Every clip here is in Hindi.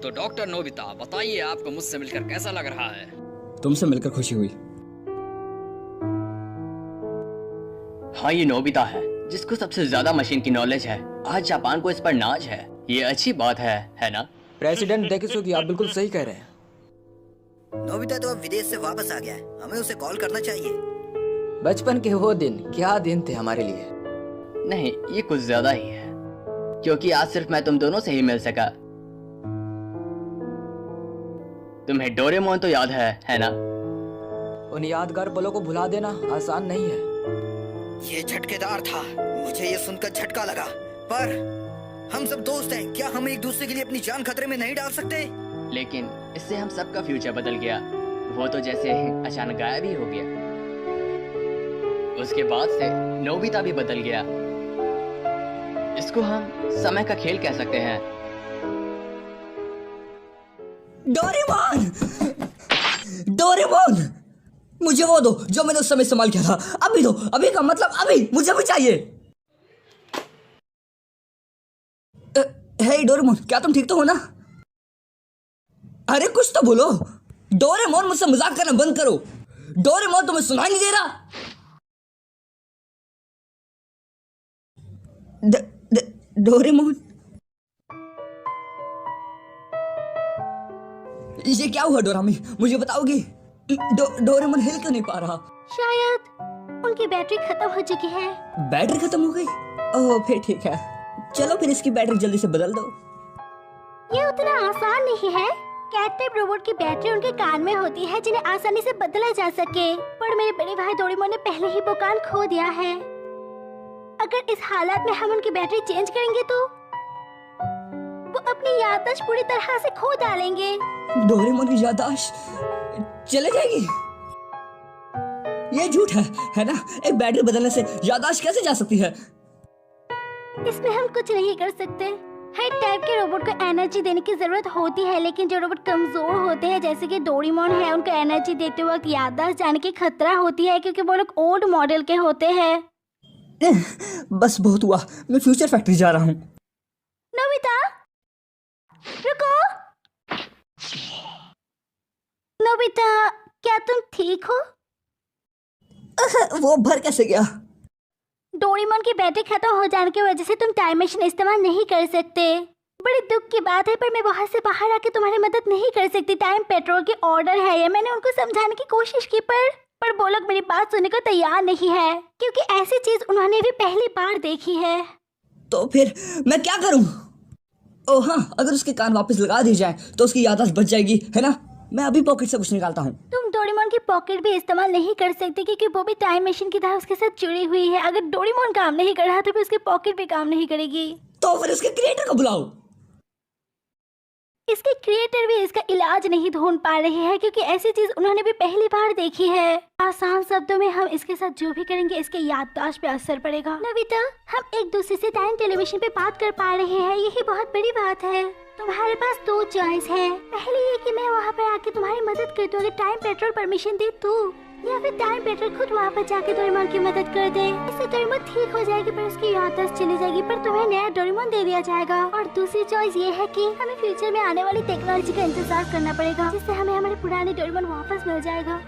तो डॉक्टर नोबिता, बताइए आपको मुझसे मिलकर कैसा लग रहा है? तुमसे मिलकर खुशी हुई। हाँ, ये नोबिता है जिसको सबसे ज्यादा मशीन की नॉलेज है। आज जापान को इस पर नाज है। ये अच्छी बात है ना? प्रेसिडेंट डेकिसुगी, आप बिल्कुल सही कह रहे हैं। नोबिता तो अब विदेश से वापस आ गया है, हमें उसे कॉल करना चाहिए। बचपन के वो दिन क्या दिन थे हमारे लिए। नहीं, ये कुछ ज्यादा ही है, क्योंकि आज सिर्फ मैं तुम दोनों से ही मिल सका। तुम्हें डोरेमोन तो याद है ना? उन यादगार पलों को भुला देना आसान नहीं है। ये झटकेदार था, मुझे ये सुनकर झटका लगा। पर हम सब दोस्त हैं, क्या हम एक दूसरे के लिए अपनी जान खतरे में नहीं डाल सकते? लेकिन इससे हम सबका फ्यूचर बदल गया। वो तो जैसे अचानक गायब ही हो गया। उसके बाद से नोबिता भी बदल गया। इसको हम समय का खेल कह सकते हैं। डोरेमोन! डोरेमोन! मुझे वो दो जो मैंने उस समय इस्तेमाल किया था। अभी दो, अभी का मतलब अभी, मुझे भी चाहिए। हे डोरेमोन, क्या तुम ठीक तो हो ना? अरे कुछ तो बोलो। डोरेमोन, मुझसे मजाक करना बंद करो। डोरेमोन, तुम्हें सुनाई नहीं दे रहा? डोरेमोन, ये क्या हुआ डोरामी? मुझे बताओगी? डोरेमोन हिल क्यों नहीं पा रहा? शायद उनकी बैटरी खत्म हो चुकी है। बैटरी खत्म हो गई? ओह, फिर ठीक है। चलो फिर इसकी बैटरी जल्दी से बदल दो। ये उतना आसान नहीं है। कैट टाइप रोबोट की बैटरी उनके कान में होती है, जिन्हें आसानी से बदला जा सके। पर मेरे बड़े भाई डोरेमोन ने पहले ही वो कान खो दिया है। अगर इस हालत में हम उनकी बैटरी चेंज करेंगे तो वो अपनी याददाश्त पूरी तरह से खो डालेंगे। डोरेमोन की याददाश्त चले जाएगी? ये झूठ है ना? एक बैटरी बदलने से याददाश्त कैसे जा सकती है? इसमें हम कुछ नहीं कर सकते। हर टाइप के रोबोट को एनर्जी देने की जरूरत होती है, लेकिन जो रोबोट कमजोर होते हैं जैसे कि डोरेमोन है, उनको एनर्जी देते वक्त याददाश्त जाने की खतरा होती है, क्योंकि वो लोग ओल्ड मॉडल के होते हैं। बस बहुत हुआ, मैं फ्यूचर फैक्ट्री जा रहा हूँ। नोबिता, रुको। नोबिता, क्या तुम ठीक हो? वो भर कैसे गया? डोरेमोन की बैटरी खत्म हो जाने की वजह से तुम टाइम मशीन इस्तेमाल नहीं कर सकते। बड़ी दुख की बात है, पर मैं वहां से बाहर आके तुम्हारी मदद नहीं कर सकती। टाइम पेट्रोल की ऑर्डर है ये। मैंने उनको समझाने की कोशिश की, पर वो लोग मेरी बात सुनने को तैयार नहीं है, क्योंकि ऐसी चीज उन्होंने भी पहली बार देखी है। तो फिर मैं क्या करूं? ओह हाँ, अगर उसके कान वापस लगा दी जाए तो उसकी याददाश्त बच जाएगी, है ना? मैं अभी पॉकेट से कुछ निकालता हूँ। तुम डोरेमोन की पॉकेट भी इस्तेमाल नहीं कर सकते, क्योंकि वो भी टाइम मशीन की तरह उसके साथ जुड़ी हुई है। अगर डोरेमोन काम नहीं कर रहा तो फिर उसकी पॉकेट भी काम नहीं करेगी। तो फिर उसके क्रिएटर को बुलाओ। इसके क्रिएटर भी इसका इलाज नहीं ढूंढ पा रहे हैं, क्योंकि ऐसी चीज उन्होंने भी पहली बार देखी है। आसान शब्दों में, हम इसके साथ जो भी करेंगे इसके याददाश्त पे असर पड़ेगा। नोबिता, हम एक दूसरे से टाइम टेलीविजन पे बात कर पा रहे हैं, यही बहुत बड़ी बात है। तुम्हारे पास दो चॉइस है। पहली ये कि मैं वहाँ पर आके तुम्हारी मदद कर दूँ अगर टाइम पेट्रोल परमिशन दे तो, या फिर टाइम पेट्रोल खुद वहाँ पर जाके डोरेमोन की मदद कर दे। इससे डोरेमोन ठीक हो जाएगी, पर उसकी याददाश्त चली जाएगी, पर तुम्हें नया डोरेमोन दे दिया जाएगा। और दूसरी चॉइस ये है कि हमें फ्यूचर में आने वाली टेक्नोलॉजी का इंतजार करना पड़ेगा, जिससे हमें हमारे पुराने डोरेमोन वापस मिल जाएगा।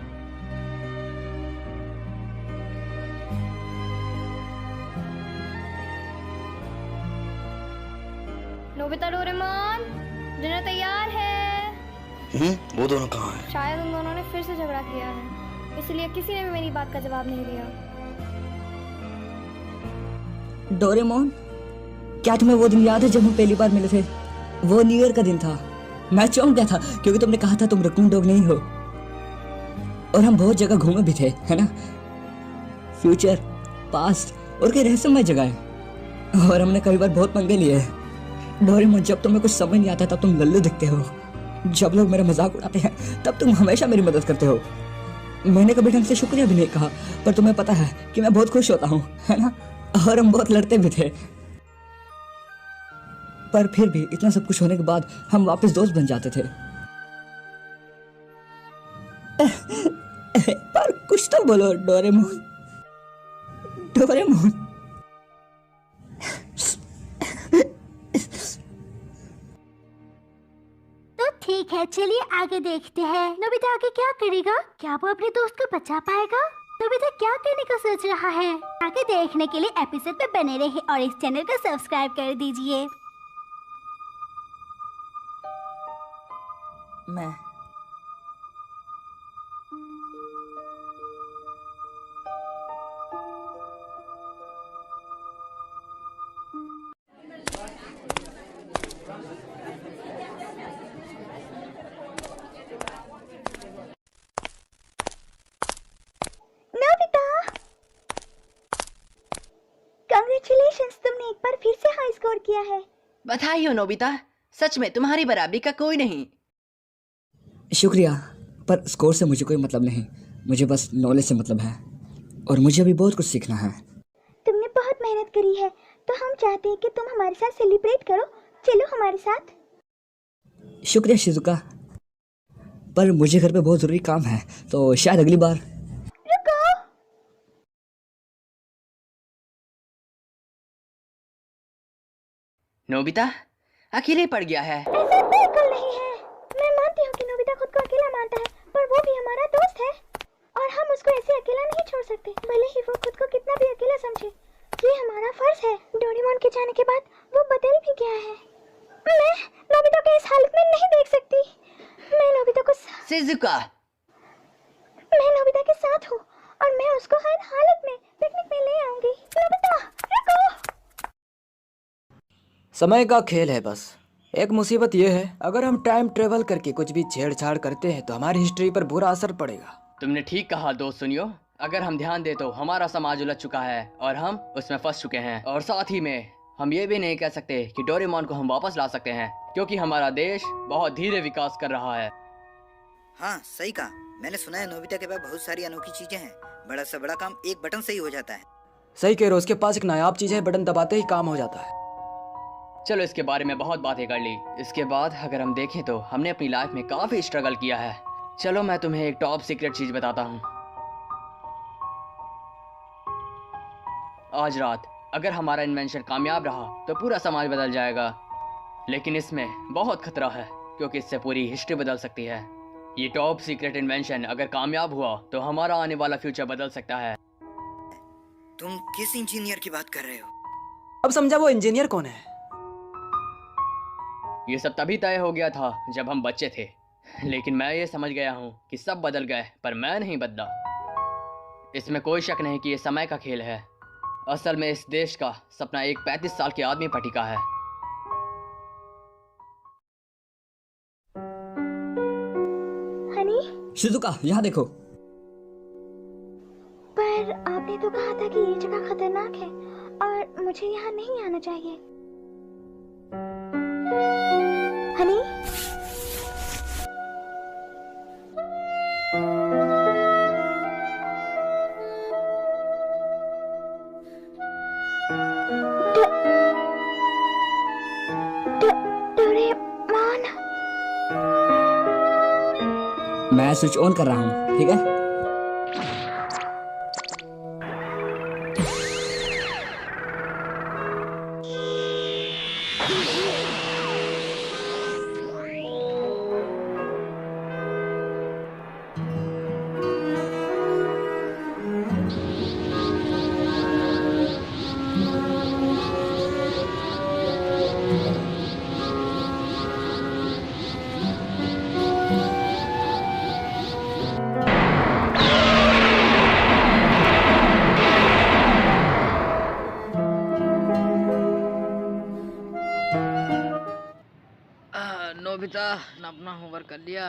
नोबिता, डोरेमोन, डिनर तैयार है। वो दोनों कहाँ हैं? शायद उन दोनों ने फिर से झगड़ा किया है, इसलिए किसी ने भी मेरी बात का जवाब नहीं दिया। डोरेमोन, क्या तुम्हें वो दिन याद है जब हम पहली बार मिले थे? वो न्यू ईयर का दिन था। मैं चौंक गया था क्योंकि तुमने कहा था तुम रकून डॉग नहीं हो। और हम बहुत जगह घूमे भी थे, है ना? फ्यूचर, पास्ट और कई रहस्यमय जगह है। और हमने कई बार बहुत पंगे लिए हैं। डोरेमोन, जब तुम्हें कुछ समझ नहीं आता तब तुम लल्लू दिखते हो। जब लोग मेरा मजाक उड़ाते हैं तब तुम हमेशा मेरी मदद करते हो। मैंने कभी ढंग से शुक्रिया भी नहीं कहा, पर तुम्हें पता है कि मैं बहुत खुश होता हूँ, है ना? और हम बहुत लड़ते भी थे, पर फिर भी इतना सब कुछ होने के बाद हम वापस दोस्त बन जाते थे। पर कुछ तो बोलो डोरेमोन। डोरेमोन, ठीक है, चलिए आगे देखते हैं। नोबिता आगे क्या करेगा? क्या वो अपने दोस्त को बचा पाएगा? नोबिता क्या करने का सोच रहा है? आगे देखने के लिए एपिसोड पे बने रहिए और इस चैनल को सब्सक्राइब कर दीजिए। मैं कांग्रेचुलेशंस, तुमने एक बार फिर से हाई स्कोर किया है। बधाई हो नोबिता, सच में तुम्हारी बराबरी का कोई नहीं। शुक्रिया, पर स्कोर से मुझे कोई मतलब नहीं। मुझे बस नॉलेज से मतलब है और मुझे अभी बहुत कुछ सीखना है। तुमने बहुत मेहनत करी है, तो हम चाहते हैं कि तुम हमारे साथ सेलिब्रेट करो। चलो हमारे साथ। शुक्रिया शिजुका, पर मुझे घर पे बहुत ज़रूरी काम है, तो शायद अगली बार। रुको, नोबिता अकेले पड़ गया है। ऐसा बिल्कुल नहीं है। मैं मानती हूँ कि नोबिता खुद को अकेला मानता है, पर वो भी हमारा दोस्त है और हम उसको ऐसे अकेला नहीं छोड़ सकते, भले ही वो खुद को कितना भी अकेला समझे। ये हमारा फर्ज है। डोरेमोन के जाने के बाद वो बदल भी गया है। मैं नोबिता को इस हालत में नहीं देख सकती। मैं नोबिता के साथ हूँ और मैं उसको हर हालत में पिकनिक में ले आऊंगी। नोबिता रुको। समय का खेल है बस। एक मुसीबत ये है, अगर हम टाइम ट्रेवल करके कुछ भी छेड़छाड़ करते हैं तो हमारी हिस्ट्री पर बुरा असर पड़ेगा। तुमने ठीक कहा दोस्त। सुनियो, अगर हम ध्यान दे तो हमारा समाज उलझ चुका है और हम उसमें फंस चुके हैं। और साथ ही में हम ये भी नहीं कह सकते कि डोरेमोन को हम वापस ला सकते हैं, क्योंकि हमारा देश बहुत धीरे विकास कर रहा है। हाँ सही कहा। मैंने सुना है नोबिता के पास बहुत सारी अनोखी चीजें हैं। बड़ा से बड़ा काम एक बटन से ही हो जाता है। सही कह रहे हो, उसके पास एक नायाब चीज है, बटन दबाते ही काम हो जाता है। चलो इसके बारे में बहुत बातें कर ली। इसके बाद अगर हम देखें तो हमने अपनी लाइफ में काफी स्ट्रगल किया है। चलो मैं तुम्हें एक टॉप सीक्रेट चीज बताता हूँ। आज रात अगर हमारा इन्वेंशन कामयाब रहा तो पूरा समाज बदल जाएगा, लेकिन इसमें बहुत खतरा है क्योंकि इससे पूरी हिस्ट्री बदल सकती है। ये टॉप सीक्रेट इन्वेंशन अगर कामयाब हुआ तो हमारा आने वाला फ्यूचर बदल सकता है। तुम किस इंजीनियर की बात कर रहे हो? अब समझा वो इंजीनियर कौन है। ये सब तभी तय हो गया था जब हम बच्चे थे, लेकिन मैं ये समझ गया हूँ कि सब बदल गए पर मैं नहीं बदला। इसमें कोई शक नहीं कि ये समय का खेल है। असल में इस देश का सपना एक 35 साल के आदमी पर टिका है। हनी, शिजुका यहाँ देखो। पर आपने तो कहा था कि ये जगह खतरनाक है और मुझे यहाँ नहीं आना चाहिए। हनी, डोरेमोन। मैं स्विच ऑन कर रहा हूँ, ठीक है? नोबिता, अपना होमवर्क कर लिया?